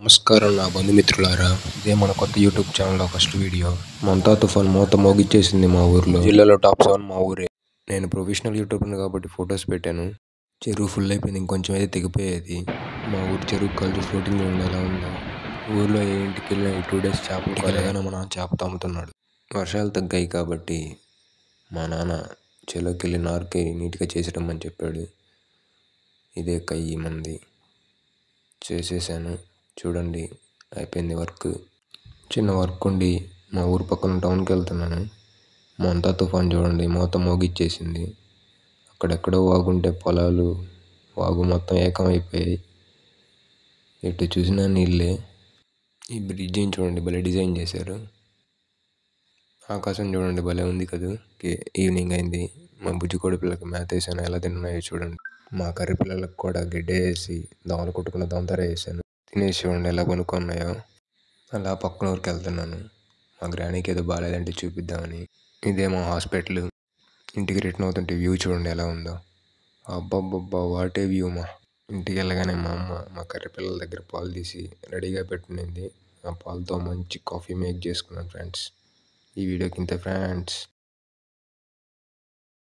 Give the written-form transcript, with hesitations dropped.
నమస్కారం నా బంధుమిత్రులారా, ఇదే మన కొత్త యూట్యూబ్ ఛానల్లో ఫస్ట్ వీడియో. మంతా తుఫాన్ మోత మోగిచ్చేసింది మా ఊర్లో. జిల్లాలో టాప్ 7 మా ఊరే. నేను ప్రొఫెషనల్ యూట్యూబర్ని కాబట్టి ఫొటోస్ పెట్టాను. చెరువు ఫుల్ అయిపోయింది, ఇంకొంచెం అయితే తెగిపోయేది. మా ఊరు చెరువు కలిసి ఫ్లోటింగ్ ఎలా ఉందో. ఊర్లో ఏ ఇంటికి వెళ్ళినా ఈ 2 days చేపలు కలగానే మా నాన్న చేప అమ్ముతున్నాడు. వర్షాలు తగ్గాయి కాబట్టి మా నాన్న చెరువుకి వెళ్ళి నారుకి నీట్గా చేసేయమని చెప్పాడు. ఇదే కయ్యి మంది చేసేసాను. చూడండి, అయిపోయింది వర్క్. చిన్న వర్క్ ఉండి మా ఊరు పక్కన టౌన్కి వెళ్తున్నాను. మంతా తుఫాన్ చూడండి మోత మోగిచ్చేసింది. అక్కడెక్కడో వాగుంటే పొలాలు, వాగు మొత్తం ఏకమైపోయాయి. ఎటు చూసినా నీళ్ళే. ఈ బ్రిడ్జిని చూడండి భలే డిజైన్ చేశారు. ఆకాశం చూడండి భలే ఉంది కదా. ఈవినింగ్ అయింది. మా బుజ్జికోడి పిల్లలకి మేత వేసాను, ఎలా తిన్నాయో చూడండి. మా కర్రీ పిల్లలకు కూడా గిడ్డే వేసి దోమలు కొట్టుకున్న దొంతర వేసాను. తినేసి చూడండి ఎలా కొనుక్కున్నాయో. అలా పక్కన ఊరికి వెళ్తున్నాను. మా గ్రానీకి ఏదో బాగాలేదంటే చూపిద్దామని. ఇదే మా హాస్పిటల్. ఇంటికి రిటర్న్ అవుతుంటే వ్యూ చూడండి ఎలా ఉందో. అబ్బబ్బబ్బా, వాటే వ్యూ. ఇంటికి వెళ్ళగానే మా అమ్మ మా కర్రీ పిల్లల దగ్గర పాలు తీసి రెడీగా పెట్టుకునింది. ఆ పాలతో మంచి కాఫీ మేక్ చేసుకున్నాను ఫ్రెండ్స్. ఈ వీడియోకి ఇంతే ఫ్రెండ్స్.